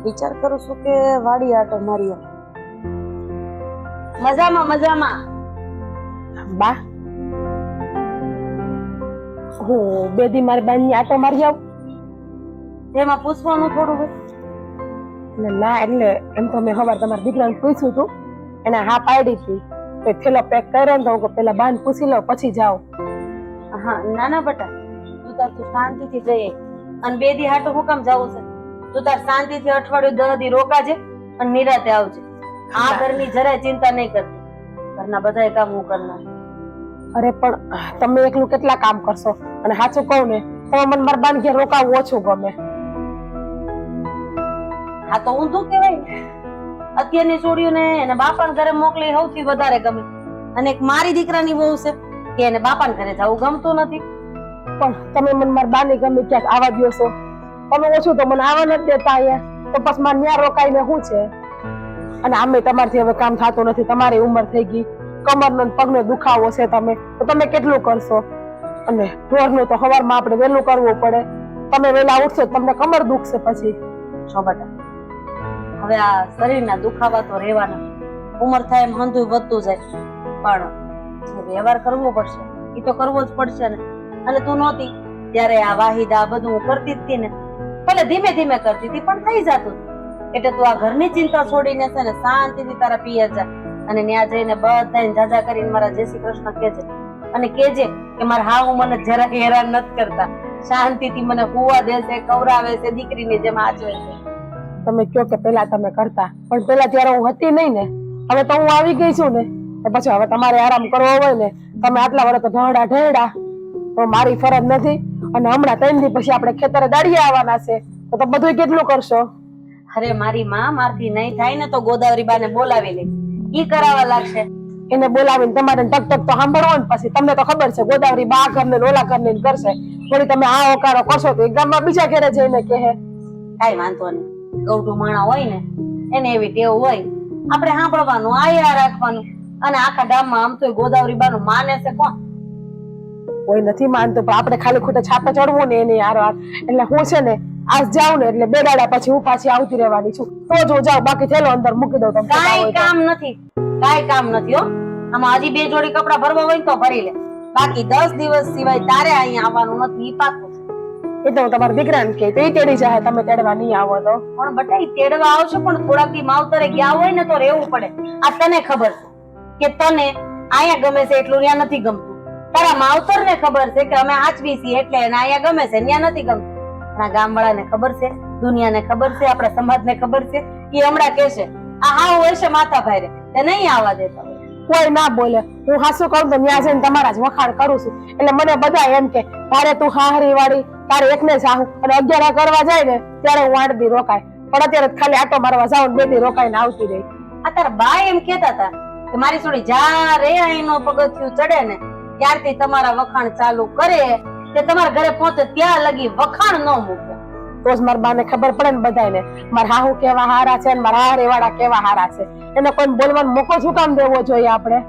વિચાર કરું છું કે વાડી આટો મારીએ. મજામાં મજામાં. બા હું બે દી મારી બાની આટો મારી આવું. તેમાં પૂછવાનું થોડું હોય. ના એટલે એમ તો મેં સવાર તમારા દીકરાને પૂછ્યું હતું, એને હા પાડી હતી. તો થેલો પેક કર્યો ને તો હું પેલા બાન પૂછી લઉં પછી જાઓ. હા ના ના બટા, તું શાંતિથી જઈએ. અને બે દી હાટો હું કામ જવું છે? તું તાર શાંતિથી અઠવાડિયું 10 દી રોકાજે અને નિરાતે આવજે. આ ઘરની જરાય ચિંતા નહીં કરતી, ઘરના બધાય કામ હું કરનાર. અરે પણ તમે એકલું કેટલા કામ કરશો? અને સાચું કહું ને તો મને મારા બાન ઘેર રોકાવું ઓછું ગમે. આ તો ઊંધું કહેવાય ને. અત્યારની છોડીઓને એને બાપાના ઘરે મોકલી સૌથી વધારે ગમે. અને એક મારી દીકરાની વહુ છે કે એને બાપાના ઘરે જવું ગમતું નથી. પણ તમે મને મારા બાને ગમે ક્યાંક આવવા દો છો. તમે ઓછું તો મને આવવા નથી દેતા અહીંયા. તો પછી મારે ન્યા રોકાઈને શું છે? અને આમે તમારથી હવે કામ થતું નથી, તમારી ઉંમર થઈ ગઈ, કમરનો ને પગનો દુખાવો છે તમે, તો તમે કેટલું કરશો? અને ઢોરનું તો સવારમાં આપણે વહેલું કરવું પડે. તમે વહેલા ઉઠશો તમને કમર દુખશે પછી. છો બટા, હવે આ શરીરના દુખાવા તો રહેવાના. ઉંમર થાય એમ હંધું વધતું જાય, પણ જે વ્યવહાર કરવો પડશે એ તો કરવો જ પડશે ને. અને તું નહોતી ત્યારે આ વાહિદા બધું હું કરતી જ હતી ને. ભલે ધીમે ધીમે કરતી હતી પણ થઈ જતું. એટલે તું આ ઘરની ચિંતા છોડીને છે ને શાંતિથી તારા પિયર જા અને ત્યાં જઈને બધાને જાજા કરીને મારા જય શ્રી કૃષ્ણ કહેજે. અને કહેજે કે મારા હાવ મને જરા હેરાન નથી કરતા, શાંતિથી મને હુવા દેશે, કવરાવે છે, દીકરીની જેમ આચવે છે. તમે કયો કે પેલા તમે કરતા, પણ પેલા ત્યારે હું હતી નહીં ને. હવે તો હું આવી ગઈ છું ને, પછી હવે તમારે આરામ કરવો હોય ને. તમે આટલા વર્ષ તો ઢળડા ઢળડા, તો મારી ફરજ નથી. અને હમણાં 3 દી પછી આપણે ખેતરે દાડીએ આવવાના છે, તો બધું કેટલું કરશો? અરે મારી માં, મારથી નહીં થાય ને તો ગોદાવરી બાને બોલાવી લે, ઈ કરાવવા લાગશે. એને બોલાવીને તમારે ટક ટક તો સાંભળવો ને. પછી તમને તો ખબર છે ગોદાવરી બા ઘરને ઓલા ઘરને કરશે. થોડી તમે આ ઓકારો કરશો તો ગામમાં બીજા ઘરે જઈને કહે. કાઈ વાંધો નહીં, ગૌઢું માણા હોય ને એને એવી ટેવ હોય, આપણે સાંભળવાનું, આયા રાખવાનું. અને આખા ગામમાં આમ તો ગોદાવરી બાનું માને છે કોણ? કોઈ નથી માનતું, પણ આપણે ખાલી ખોટે છાપે ચડવું ને એની હારો. એટલે હું છે ને આજ જાઉં ને એટલે 2 દાડા પછી હું પાછી આવતી રહેવાની છું. તો જ હું જાઉં, બાકી થેલો અંદર મૂકી દઉં. કાઈ કામ નથી, કાઈ કામ નથી હો. આમાં હજી 2 જોડી કપડા ભરવા હોય તો ભરી લે, બાકી 10 દિવસ સિવાય તારે અહીંયા આવવાનું નથી, ઈ પાકું છે. એ તો હું તમારા દીકરાને કહે તો એ તેડી જાય, તમે તેડવા નહીં આવો તો. પણ બટા ઈ તેડવા આવશે પણ થોડાક દી માવતરે ગયા હોય ને તો રહેવું પડે. આ તને ખબર છે કે તને અહીંયા ગમે છે એટલું ત્યાં નથી ગમતું. તારા માવતર ને ખબર છે કે અમે આચવી છીએ એટલે એને અહીંયા ગમે છે, ત્યાં નથી ગમતું. આ ગામવાળાને ખબર છે, દુનિયાને ખબર છે, આપણા સમાજને ખબર છે. ઈ હમણાં કહેશે આ હાવ હોય છે માથા ભારે, તે નહીં આવવા દેતા. કોઈ ના બોલે, હું હાસું કરું તો ત્યાં જઈને તમારા જ વખાણ કરું છું. એટલે મને બધા એમ કે તારે તું હાહરી વાળી, તારે એકને જાઉં. અને 11 કરવા જાય ને ત્યારે હું 8 દી રોકાય, પણ અત્યારે ખાલી આટો મારવા જાઉં 2 દી રોકાઈને આવતી રહી. આ તારા બા એમ કેતા હતા કે મારી છોડી જ્યારે અહીંનો પગથિયું ચડે ને ત્યારથી તમારા વખાણ ચાલુ કરે, તે તમારા ઘરે પહોંચે ત્યાં લગી વખાણ ન મૂકે. તો જ મારા બાને ખબર પડે ને બધાને મારા હાહુ કેવા હારા છે ને મારા હારે વાળા કેવા હારા છે. એને કોઈ બોલવાનો મોકો શું કામ દેવો જોઈએ આપણે?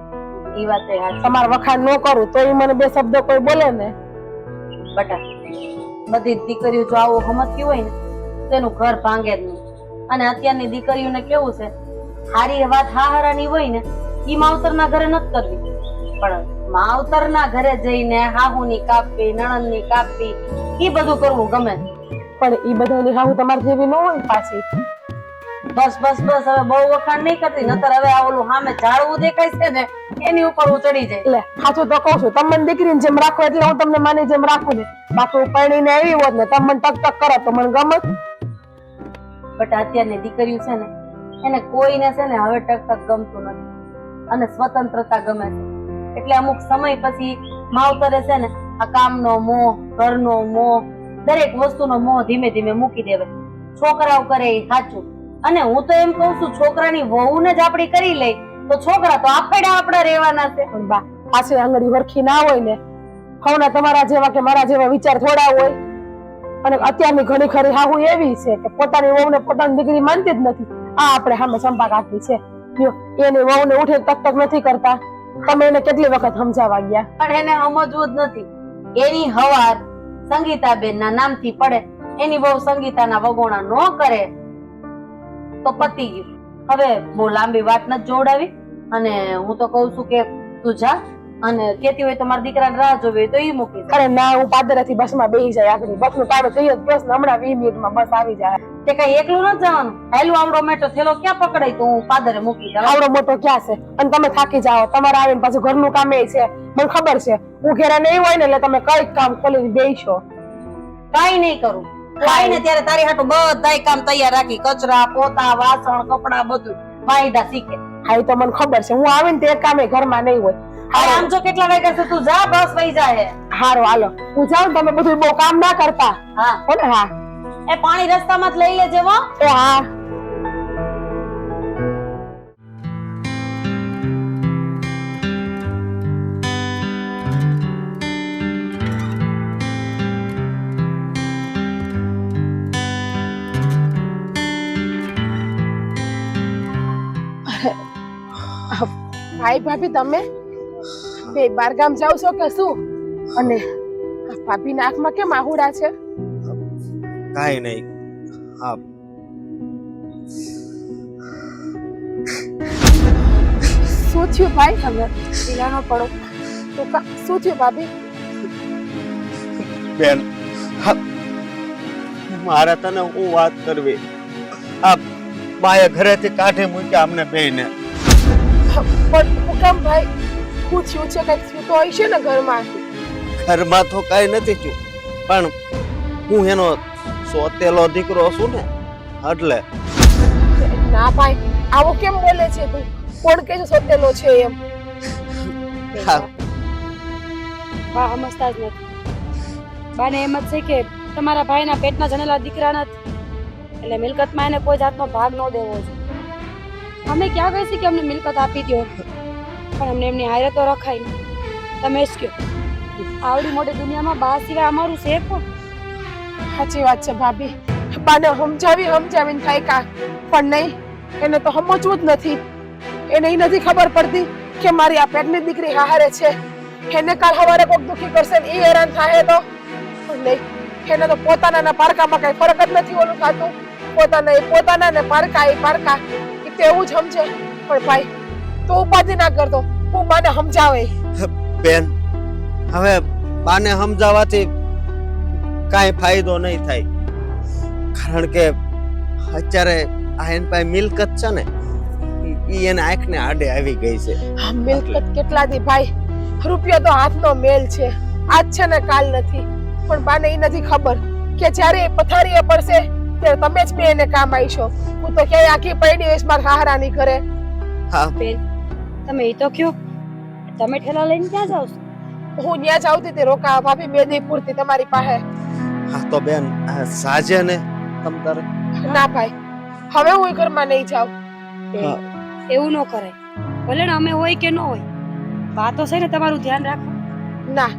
ઈ વાત તમારે વખાણ ન કરું તો ઈ મને 2 શબ્દ કોઈ બોલે ને. બટા બધી દીકરીઓ જો આવું સમજતી હોય ને તેનું ઘર ભાંગે જ નહીં. અને અત્યારની દીકરીઓને કેવું છે, હારી વાત હાહારાની હોય ને ઈ માવતરના ઘરે નથી કરવી, પણ માવતરના ઘરે જઈને હાહુની કાપવી, નણંદની કાપવી, ઈ બધું કરવું ગમે. પણ ઈ બધાની હાહુ તમારી જેવી ન હોય પાછી. બસ બસ બસ, હવે બહુ વખાણ નહીં કરતી, નતર હવે આ ઓલું સામે ઝાડવું દેખાય છે ને એની ઉપર હું ચડી જાય. એટલે સાચું તો કહું છું, તમે દીકરીને જેમ રાખો એટલે હું તમને માની જેમ રાખું ને. બાકી હું પરણીને આવી હોત ને તમે મને ટક ટક કરો તો મને ગમત. બટ અત્યારની દીકરીઓ છે ને એને કોઈને છે ને હવે ટક ટક ગમતું નથી અને સ્વતંત્રતા ગમે છે. એટલે અમુક સમય પછી માવતરે છે ને આ કામનો મોહ, ઘરનો મોહ, દરેક વસ્તુનો મોહ ધીમે ધીમે મૂકી દેવાય. છોકરાઓ કરે એ સાચું. અને હું તો એમ કઉ છું છોકરાની વહુને જ આપડી કરી લઈ તો છોકરા તો આપણે રહેવાના છે. પણ બા પાછી આંગળી વરખી ના હોય ને, હવના તમારા જેવા કે મારા જેવા વિચાર થોડા હોય. અને અત્યારની ઘણી ખરી હાહુ એવી છે કે પોતાની વહુને પોતાની દીકરી માનતી જ નથી. આ આપણે સામે સંપા કાઢવી છે. એની વહુને ઉઠે ટક ટક નથી કરતા. તમે એને કેટલી વખત સમજાવવા ગયા, પણ એને સમજવું જ નથી. એની હવાર સંગીતાબેન ના નામથી પડે, એની બહુ સંગીતાના વગોણા ન કરે તો પતી ગયું. હવે બહુ લાંબી વાત નથી જોડાવી, અને હું તો કઉ છું કે તું જા, અને કેતી હોય તો મારા દીકરાને રાહ જોવી હોય તો ઈ મૂકી દે. અરે ના, હું પાદરેથી બસમાં બેસી જાય આગળ. બસનું ટાણું થઈ જ બસ ને હમણાં 20 મિનિટમાં બસ આવી જાય. તે કઈ એકલું નથી જવાનું. હેલું આવડો મેટો થેલો ક્યાં પકડાય તો હું પાદરે મૂકી જાઉં? આવડો મોટો ક્યાં છે? અને તમે થાકી જાઓ, તમારે આવીને પાછું ઘરનું કામ એ છે. મને ખબર છે હું ઘેરા નહીં હોય ને એટલે તમે કઈ કામ ખોલીને બેસો. કાઈ નહીં કરું. કાઈ ને ત્યારે તારી હાટુ બધાય કામ તૈયાર રાખી, કચરા પોતા વાસણ કપડા બધું વાયડા શીખે. હા એ તો મને ખબર છે. હું આવીને તે કામે ઘરમાં નહીં હોય. હવે આમ જો કેટલા વાગ્યા છે, તું જા, બસ વહી જાય. હારું હાલો, હું જાઉં. તમે બધું બહુ કામ ના કરતા. હા હો ને? હા એ પાણી રસ્તામાં જ લઈ લેજે હો. એ હા. ભાઈ ભાભી તમે બે બારગામ જાવ છો કે શું? અને ભાભીના આંખમાં કેમ આહુડા છે? કાંઈ નહીં. હા, શું થયું ભાઈ? તમે ઢીલા ન પડો. તો શું થયું ભાભી? બેન, હા, મારે તને હું વાત કરવી. આ બાએ ઘરેથી કાઢી મૂક્યા અમને બેયને. પણ હું કેમ ભાઈ? શું થયું છે? કઈક થયું તો હશે ને ઘરમાં? ઘરમાં તો કાંઈ નથી થયું, પણ હું એનો સોતેલો દીકરો છું ને, એટલે. ના ભાઈ, આવો કેમ બોલે છે તું? કોણ કે સોતેલો છે એમ? હા, બા સમજતા જ નથી. બાને એમ જ છે કે તમારા ભાઈના પેટના જનેલા દીકરા નથી, એટલે મિલકતમાં એને કોઈ જાતનો ભાગ ન દેવો છે. અમે ક્યાં કહીએ છીએ કે અમને મિલકત આપી દો, પણ અમને એમની હારે તો રખાય નહીં. તમે જ કહો, આવડી મોટી દુનિયામાં બા સિવાય અમારું છે કોણ? સાચી વાત છે ભાભી. બાને સમજાવીને થાય કા, પણ નહીં, એને તો સમજવું જ નથી. એને ઈ નથી ખબર પડતી કે મારી આ પેટની દીકરી હારે છે. એને કાલ સવારે કોક દુખી કરશે ને ઈ હેરાન થાય તો નહીં. એને તો પોતાના પારકામાં કઈ ફરક જ નથી ઓલું થતું. પોતાના ને પારકા એ પારકા, ઈ તો એવું જ સમજે. પણ ભાઈ તું ઉપાધિ ના કરતો, હું બાને સમજાવે. બેન, હવે બાને સમજાવવાથી કાંઈ ફાયદો નહીં થાય, કારણ કે અત્યારે આ એન પાસે મિલકત છે ને, ઈ એના આંખને આડે આવી ગઈ છે. મિલકત કેટલા દી ભાઈ? રૂપિયો તો હાથનો મેલ છે, આજ છે ને કાલ નથી. પણ બાને ઈ નથી ખબર કે જ્યારે પથારીએ પડશે ત્યારે તમે જ બે એને કામ આવીશો. હું તો ક્યાંય આખી પડી હોઈશ મારા હારાની ઘરે. હા બેન, તમે એ તો કયો, તમે ઠેલા લઈને ક્યાં જાવ છો? હું ત્યાં જ આવતી હતી રોકા ભાભી 2 દી પૂરતી તમારી પાસે. હા તો બેન, સાજે ને તમ તારે. ના ભાઈ, હવે હું ઘરમાં નહીં જાઉં. હા. એવું ન કરાય. ભલે ને અમે હોય કે ન હોય, બા તો છે ને તમારું ધ્યાન રાખો. ના,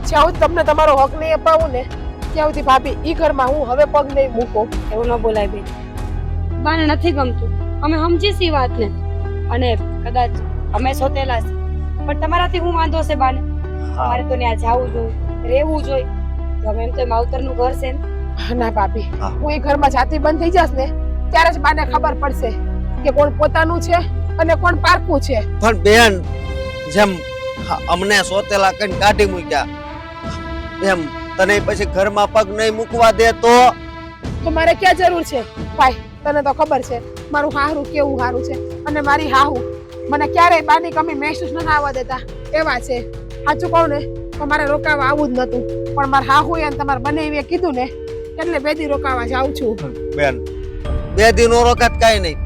જ્યાં સુધી તમને તમારો હક નહીં અપાવું ને ત્યાં સુધી ભાભી ઈ ઘરમાં હું હવે પગ નહીં મૂકો. એવું ન બોલાય બેન. બાને નથી ગમતું, અમે સમજી છીએ વાતને, અને કદાચ અમે સોતેલા છે, પણ તમારાથી હું વાંધો છે બાને? મારે તો ત્યાં જવું જોઈએ, રહેવું જોઈએ. ગમે એમ તો માવતરનું ઘર છે ને. ના ભાભી, હા. હું એ ઘરમાં જાતી બંધ થઈ જશ ને ત્યારે જ બાને ખબર પડશે કે કોણ પોતાનું છે અને કોણ પારકું છે. પણ બેન, જેમ અમને સોતેલા કરીને કાઢી મૂક્યા, એમ તને પછી ઘરમાં પગ નહીં મૂકવા દે તો મારે ક્યાં જરૂર છે ભાઈ? તને તો ખબર છે મારું હાહરું કેવું હારું છે, અને મારી હાહુ મને ક્યારેય બાની કમી મહેસૂસ ન આવવા દેતા એવા છે. સાચું કહું ને તો મારે રોકાવા આવું જ નતું, પણ મારા હાહુ અને તમારા બંને એવી કીધું ને એટલે 2 દી રોકાવા જાઉં છું. બેન, 2 દી નો રોકાત કાંઈ નહીં,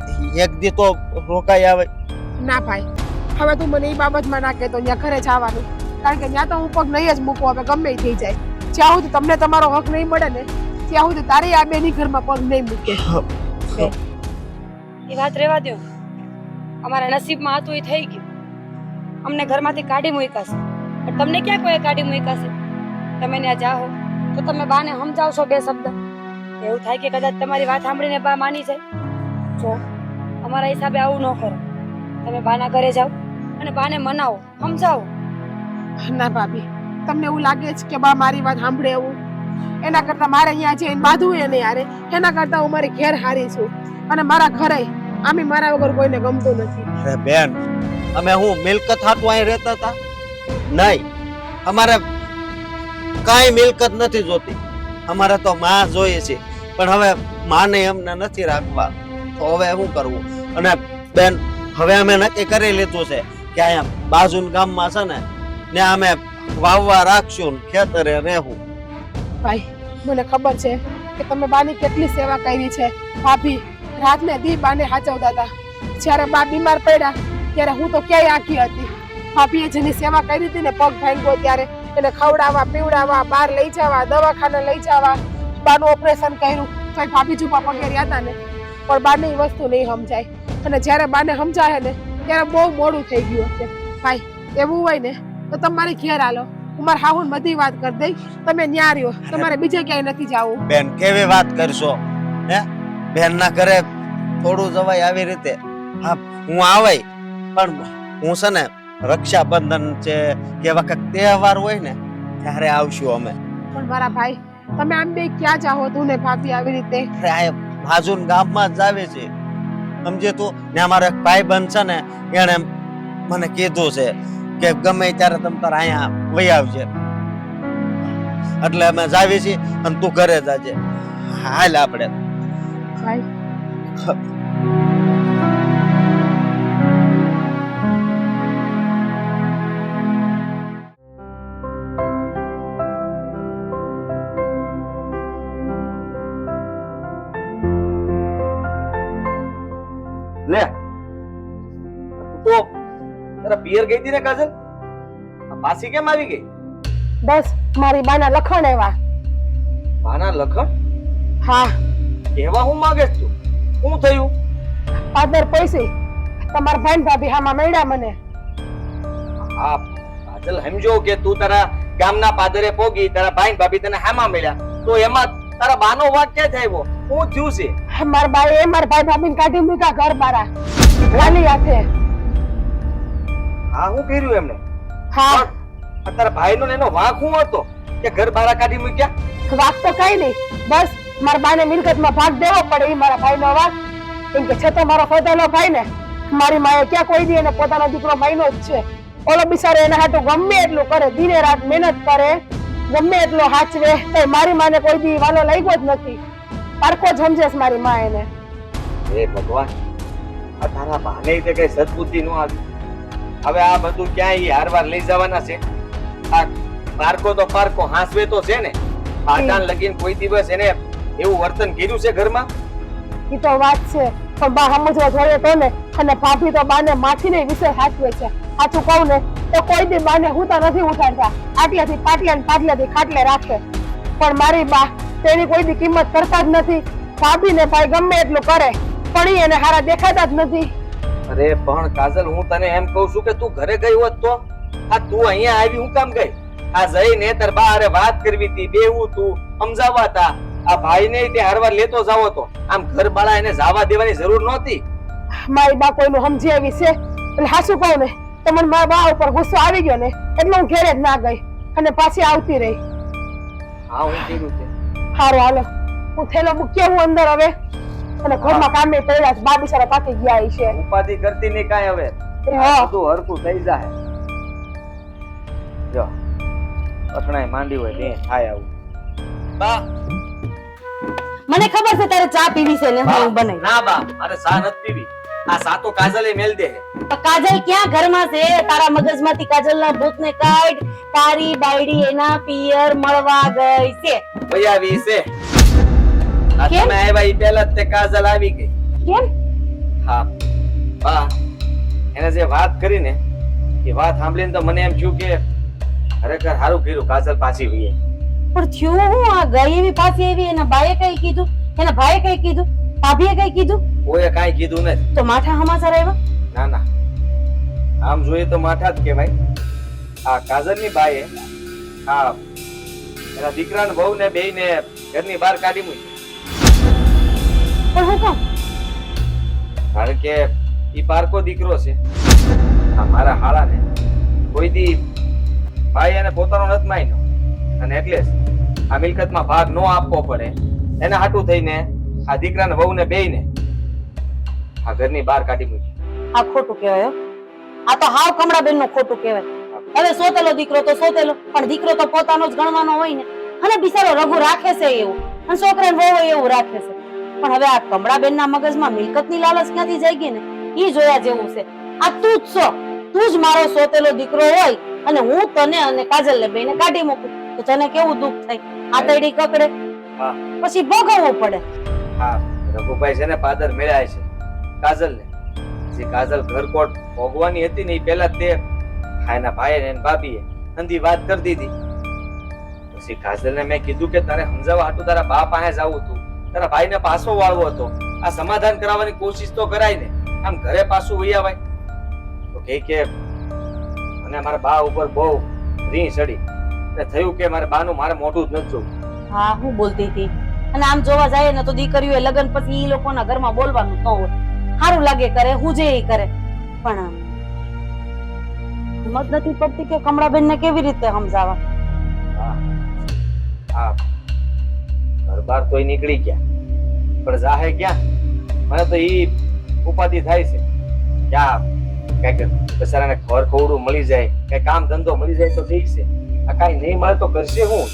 1 દી તો રોકાઈ આવે. ના ભાઈ, હવે તું મને એ બાબતમાં ના કહેતો ત્યાં ઘરે જવાનું, કારણ કે ત્યાં તો હું પગ નહીં જ મૂકું. હવે ગમે થઈ જાય, જ્યાં સુધી તમને તમારો હક નહીં મળે ને ત્યાં સુધી તારી આ બેની ઘરમાં પગ નહીં મૂકે. એ વાત રહેવા દો. અમારા નસીબમાં હતું એ થઈ ગયું. અમને ઘરમાંથી કાઢી મૂક્યા છે, પણ તમને ક્યાં કોઈ કાઢી મૂક્યા છે? તમે ત્યાં જાઓ તો તમે બાને સમજાવશો 2 શબ્દ. એવું થાય કે કદાચ તમારી વાત સાંભળીને બા માની જાય. જો અમારા હિસાબે આવું ન કરો. તમે બાના ઘરે જાઓ અને બાને મનાવો, સમજાવો. ના ભાભી, તમને એવું લાગે છે કે બા મારી વાત સાંભળે એવું? એના કરતા મારે અહીંયા જઈને બાંધવું એને યારે એના કરતા હું મારી ઘેર હારી છું અને મારા ઘરે આમે મારા વગર કોઈને ગમતું નથી. અરે બેન, અમે હું મિલકત હાટું અહીં રહેતા હતા? નહીં, અમારે કાંઈ મિલકત નથી જોતી. અમારે તો માં જોઈએ છે, પણ હવે માને અમને નથી રાખવા, તો હવે શું કરવું? અને બેન, હવે અમે નક્કી કરી લીધું છે કે અહીંયા બાજુના ગામમાં છે ને ત્યાં અમે વાવવા રાખશું, ખેતરે રહેવું. ભાઈ મને ખબર છે કે તમે બાની કેટલી સેવા કરી છે. ભાભી રાતને દી બાને હાચવતા હતા. જ્યારે બા બીમાર પડ્યા ત્યારે હું તો ક્યાંય આખી હતી. ભાભીએ જેની સેવા કરી હતી ને, પગ ભાંગ્યો ત્યારે એને ખવડાવવા પીવડાવવા, બહાર લઈ જવા, દવાખાને લઈ જવા, બાનું ઓપરેશન કર્યું તો ભાભી ચૂપા પગે રહ્યા હતા ને. પણ બાને એ વસ્તુ નહીં સમજાય અને જ્યારે બાને સમજાય ને ત્યારે બહુ મોડું થઈ ગયું છે. ભાઈ એવું હોય ને તો તમારે ઘેર આલો, હું મારા હાહુને બધી વાત કરી દઈ, તમે ન્યા રહ્યો, તમારે બીજે ક્યાંય નથી જવું. બેન, કેવી વાત કરશો? હે, બેન ના ઘરે થોડું જવાય આવી રીતે? હા, હું આવાય, પણ હું છે ને રક્ષાબંધન છે કે વખત તહેવાર હોય ને ત્યારે આવશું અમે. પણ મારા ભાઈ, તમે આમ બે ક્યાં જાઓ તું ને ભાભી આવી રીતે? અરે આ બાજુના ગામમાં જ આવે છે, સમજે તું? ને અમારો એક ભાઈ બંધ છે ને, એને મને કીધું છે કે ગમે ત્યારે તમે તાર અહીંયા વહી આવજે. એટલે અમે જાવી છીએ અને તું ઘરે જાજે. હાલ આપણે. ભાઈ લે તો તારા પિયર ગઈ હતી ને કાજલ? આ પાછી કેમ આવી ગઈ? બસ મારી બાના લખણ એવા. બાના લખણ? હા, કેવા હું માંગે તું? શું થયું? પાદર પૈસી તમારા ભાઈ ભાભી હામાં મળ્યા મને. હા કાજલ, સમજો કે તું તારા ગામના પાદરે પોગી, તારા ભાઈ ભાભી તને હામાં મળ્યા, તો એમાં તારા બાનો વાક ક્યાં થયો? શું થયું છે? મારા બાએ મારા ભાઈ ભાભીને કાઢી મૂક્યા ઘર બારા ખાલી હાથે. હા, શું કર્યું એમને? હા, આ તારા ભાઈનો ને એનો વાક શું હતો કે ઘર બારા કાઢી મૂક્યા? વાક તો કઈ નહીં, બસ મારા બાને મિલકતમાં ભાગ દેવો પડે એ મારા ભાઈનો વાક. કેમ કે છે તો મારો પોતાનો ભાઈ ને, મારી માએ ક્યાં કોઈ દી એને પોતાનો દીકરો માયનો જ છે. ઓલો બિચારો એના હાટું ગમે એટલું કરે, દિને રાત મહેનત કરે, ગમે એટલો હાચવે, તો મારી માને કોઈ દી વાલો લાગ્યો જ નથી. પારકો જ સમજે છે મારી મા એને. હે ભગવાન, આ તારા ભાને તે કઈ સદબુદ્ધિ નો આવી. હવે આ બધું ક્યાંય હારવાર લઈ જવાના છે? આ પારકો તો પારકો હાંસવે તો છે ને. આટાન લગીન કોઈ દિવસ એને એવું વર્તન કર્યું છે ઘરમાં? ઈ તો વાત છે, પણ બા સમજવા જોઈએ તો ને. અને ભાભી તો બાને માથીને વિશે સાચવે છે. સાચું કહું ને તો કોઈ દી બાને હુતા નથી ઉઠાડતા, આટલેથી પાટલે ને પાટલેથી ખાટલે રાખે. પણ મારી બા તેની કોઈ દી કિંમત કરતા જ નથી. ભાભી ને ભાઈ ગમે એટલું કરે પણ ઈ એને હારા દેખાતા જ નથી. અરે પણ કાજલ, હું તને એમ કહું છું કે તું ઘરે ગઈ હોત તો? આ તું અહીંયા આવી હું કામ ગઈ? આ જઈને તાર બા હારે વાત કરવી હતી, બેહવું તું, સમજાવવા હતા. આ ભાઈને તે હારવાર લેતો જાવ તો આમ ઘર બાળા એને જવા દેવાની જરૂર નહોતી. મારી બા કોઈનું સમજી આવી છે. એટલે હાચું કહું ને તો મને મારા બા ઉપર ગુસ્સો આવી ગયો ને એટલે હું ઘેરે જ ના ગઈ અને પાછી આવતી રહી. હા, હું કીધું છે. હારું હાલો, હું થેલો મૂકી આવું અંદર હવે. અને ઘરમાં કામે પડ્યા છે, બા બિચારા પાકી ગયા છે. ઉપાધિ કરતી નહીં કાંઈ હવે. હા, બધું હરખું થઈ જાય. જો અઠણાય માંડી હોય તે થાય આવું. બા, મને ખબર છે તારે ચા પીવી છે ને હું બનાવી. ના બા, મારે ચા નથી પીવી. આ સા તો કાજલે મેલ દે. કાજલ ક્યાં ઘરમાં છે? તારા મગજમાંથી કાજલના ભૂતને કાઢ. તારી બાયડી એના પિયર મળવા ગઈ છે. ભાઈ આવી છે. આ કેમ? તમે આવ્યા ઈ પહેલા જ તે કાજલ આવી ગઈ. કેમ? હા બા, એને જે વાત કરી ને એ વાત સાંભળીને તો મને એમ થયું કે ખરેખર સારું કર્યું કાજલ પાછી વીએ. પણ થયું હું? આ ગઈ એવી પાછી એવી, એના બાએ કઈ કીધું, એના ભાઈએ કઈ કીધું, ભાભીએ કઈ કીધું? કોઈએ કાંઈ કીધું નથી. તો માઠા સમાચાર આવ્યા? ના ના, આમ જોઈએ તો માઠા જ કહેવાય. આ કાજલની બાએ આ એના દીકરાને વહુ ને બેયને ઘરની બહાર કાઢી મૂકી. પણ હું કામ? કારણ કે ઈ પારકો દીકરો છે. આ મારા હાળાને કોઈ દી ભાઈ એને પોતાનો નથી માન્યો અને એટલે જ આ મિલકતમાં ભાગ નો આપવો પડે એના હાટું થઈને આ દીકરાને વહુને બેયને આ ઘરની બહાર કાઢી મૂકી. આ ખોટું કહેવાય હો. આ તો હાવ કમળાબેન નું ખોટું કહેવાય. હવે સોતેલો દીકરો તો સોતેલો, પણ દીકરો તો પોતાનો જ ગણવાનો હોય ને. અને બિચારો રઘુ રાખે છે એવું, અને છોકરાને વહુ એવું રાખે છે. પણ હવે આ કમળાબેન ના મગજમાં મિલકતની લાલચ ક્યાંથી જાય ગઈ ને ઈ જોયા જેવું છે. આ તું જ છો, તું જ મારો સોતેલો દીકરો હોય અને હું તને અને કાજલ ને બેને કાઢી મૂકું તો તને કેવું દુઃખ થાય? આતરડી કકડે, હા પછી ભોગવવું પડે. હા રઘુભાઈ છે ને પાદર મેળાય છે કાજલને. જે કાજલ ઘરકોટ ભોગવાની હતી ને એ પહેલા તે એના ભાઈ ને ભાભીએ અંધી વાત કરી દીધી. પછી કાજલને મેં કીધું કે તારે સમજાવવા હાટું તારા બા પાસે જવું હતું, તારા ભાઈને પાછો વાળવો હતો. આ સમાધાન કરાવવાની કોશિશ તો કરાય ને, આમ ઘરે પાછું વહી આવાય. તો કે મને મારા બા ઉપર બહુ રી ચડી ને થયું કે મારે બાનું મારે મોઢું જ નથી જોવું. હા હું બોલતી હતી. અને આમ જોવા જાય ને તો દીકરીઓ લગ્ન પછી ઈ લોકોના ઘરમાં બોલવાનું ન હોય. સારું લાગે કરે, હું જે ઈ કરે, પણ હિંમત નથી પડતી કે કમળાબેન ને કેવી રીતે સમજાવવા. હા ઘર બાર તોય નીકળી ગયા, પણ જાહે ક્યાં? મને તો ઈ ઉપાધિ થાય છે. ક્યાં કઈક બચારાને ઘર ખવડું મળી જાય, કઈ કામ ધંધો મળી જાય તો ઠીક છે. આ કઈ નહીં મળે તો કરશે હું?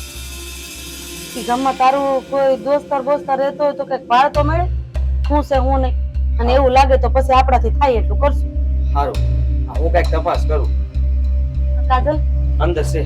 ઈ ગામમાં તારું કોઈ દોસ્તાર બોસ્તાર રહેતો હોય તો કઈક ભાળ તો મળે, હું છે હું નહીં. અને એવું લાગે તો પછી આપણાથી થાય એટલું કરશું. સારું હું કઈક તપાસ કરું. કાજલ અંદર છે